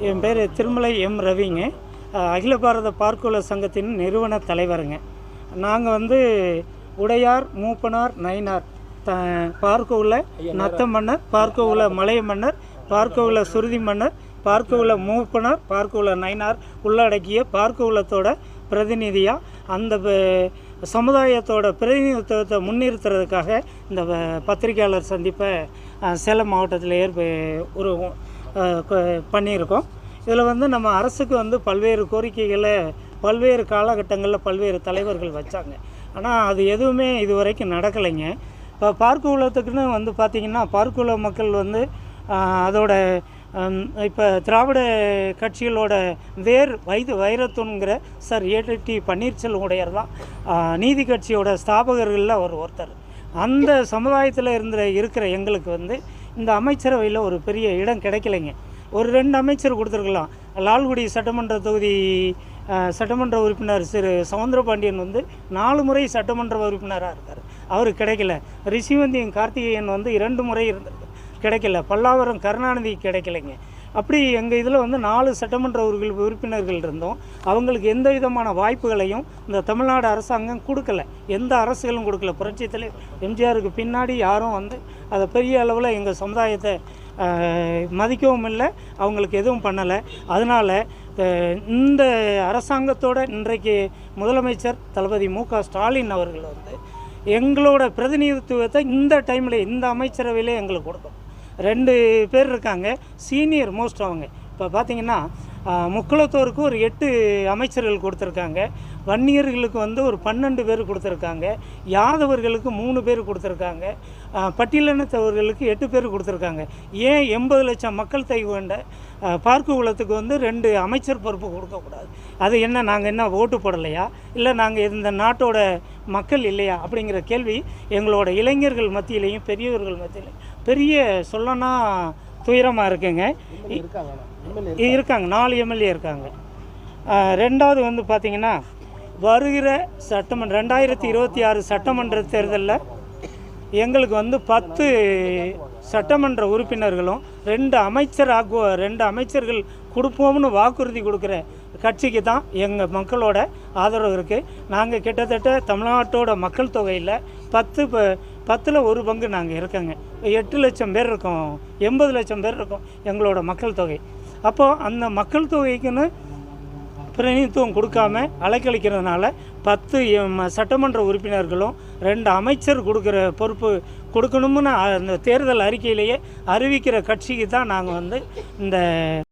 என் பேர் திருமலை எம் ரவிங்க. அகில பாரத பார்க்குல சங்கத்தின் நிறுவன தலைவருங்க. நாங்கள் உடையார், மூப்பனார், நயினார், பார்க்க உள்ள நத்த மன்னர், பார்க்க உள்ள மலைய மன்னர், பார்க்க உள்ள சுருதி மன்னர், பார்க்க உள்ள மூப்பனார், பார்க்க உள்ள நயினார் உள்ளடக்கிய பார்க்க உள்ளத்தோட பிரதிநிதியாக அந்த சமுதாயத்தோட பிரதிநிதித்துவத்தை முன்னிறுத்துறதுக்காக இந்த பத்திரிகையாளர் சந்திப்பை சேலம் மாவட்டத்தில் பண்ணியிருக்கோம். இதில் நம்ம அரசுக்கு பல்வேறு கோரிக்கைகளை பல்வேறு காலகட்டங்களில் பல்வேறு தலைவர்கள் வச்சாங்க. ஆனால் அது எதுவுமே இது வரைக்கும் நடக்கலைங்க. இப்போ பார்க்க உள்ளத்துக்குன்னு பார்த்திங்கன்னா பார்க்க உள்ள மக்கள் அதோட இப்போ திராவிட கட்சிகளோட வைரத்துங்கிற சார் ஏடி பன்னீர்செல்வம் உடையார் தான் நீதி கட்சியோட ஸ்தாபகர்களில் ஒருத்தர். அந்த சமுதாயத்தில் இருக்கிற எங்களுக்கு இந்த அமைச்சரவையில் ஒரு பெரிய இடம் கிடைக்கலைங்க. ஒரு 2 அமைச்சர் கொடுத்துருக்கலாம். லால்குடி சட்டமன்ற தொகுதி சட்டமன்ற உறுப்பினர் திரு சவுந்தரபாண்டியன் 4 முறை சட்டமன்ற உறுப்பினராக இருக்கார், அவருக்கு கிடைக்கல. ரிஷிவந்தியம் கார்த்திகேயன் 2 முறை இருந்திருக்கு, கிடைக்கல. பல்லாவரம் கருணாநிதி கிடைக்கலைங்க. அப்படி எங்கள் இதில் 4 சட்டமன்ற உறுப்பினர்கள் இருந்தோம். அவங்களுக்கு எந்த விதமான வாய்ப்புகளையும் இந்த தமிழ்நாடு அரசாங்கம் கொடுக்கல, எந்த அரசுகளும் கொடுக்கல. புரட்சித்தில் எம்ஜிஆருக்கு பின்னாடி யாரும் அதை பெரிய அளவில் எங்கள் சமுதாயத்தை மதிக்கவும் இல்லை, அவங்களுக்கு எதுவும் பண்ணலை. அதனால் இந்த அரசாங்கத்தோட இன்றைக்கு முதலமைச்சர் தளபதி மு.க. ஸ்டாலின் அவர்கள் எங்களோட பிரதிநிதித்துவத்தை இந்த டைமில் இந்த அமைச்சரவையிலே எங்களுக்கு கொடுக்கும். 2 பேர் இருக்காங்க, சீனியர் மோஸ்ட். அவங்க இப்போ பார்த்திங்கன்னா முக்குளத்தோருக்கு ஒரு 8 அமைச்சர்கள் கொடுத்துருக்காங்க, வன்னியர்களுக்கு ஒரு 12 பேர் கொடுத்துருக்காங்க, யாதவர்களுக்கு 3 பேர் கொடுத்துருக்காங்க, பட்டியலினத்தவர்களுக்கு 8 பேர் கொடுத்துருக்காங்க. ஏன் 80 லட்சம் மக்கள் தொகை கொண்ட பார்க்க உள்ளத்துக்கு 2 அமைச்சர் பொறுப்பு கொடுக்கக்கூடாது? அது என்ன, நாங்கள் என்ன ஓட்டு போடலையா, இல்லை நாங்கள் இந்த நாட்டோட மக்கள் இல்லையா அப்படிங்கிற கேள்வி எங்களோட இளைஞர்கள் மத்தியிலையும் பெரியவர்கள் மத்தியிலையும் பெரிய சொல்லனா துயரமாக இருக்குங்க. இருக்காங்க, 4 எம்எல்ஏ இருக்காங்க. ரெண்டாவது பார்த்திங்கன்னா வருகிற சட்டமன்ற 2026 சட்டமன்ற தேர்தலில் எங்களுக்கு 10 சட்டமன்ற உறுப்பினர்களும் 2 அமைச்சர்கள் கொடுப்போம்னு வாக்குறுதி கொடுக்குற கட்சிக்கு தான் எங்கள் மக்களோட ஆதரவு இருக்குது. நாங்கள் கிட்டத்தட்ட தமிழ்நாட்டோட மக்கள் தொகையில் 10ல் 1 பங்கு நாங்கள் இருக்கோங்க. 8 லட்சம் பேர் இருக்கோம், 80 லட்சம் பேர் இருக்கோம் எங்களோட மக்கள் தொகை. அப்போது அந்த மக்கள் தொகைக்குன்னு பிரதிநிதித்துவம் கொடுக்காம அலைக்கழிக்கிறதுனால 10 சட்டமன்ற உறுப்பினர்களும் 2 அமைச்சர் கொடுக்குற பொறுப்பு கொடுக்கணும்னு அந்த தேர்தல் அறிக்கையிலேயே அறிவிக்கிற கட்சிக்கு தான் நாங்கள் இந்த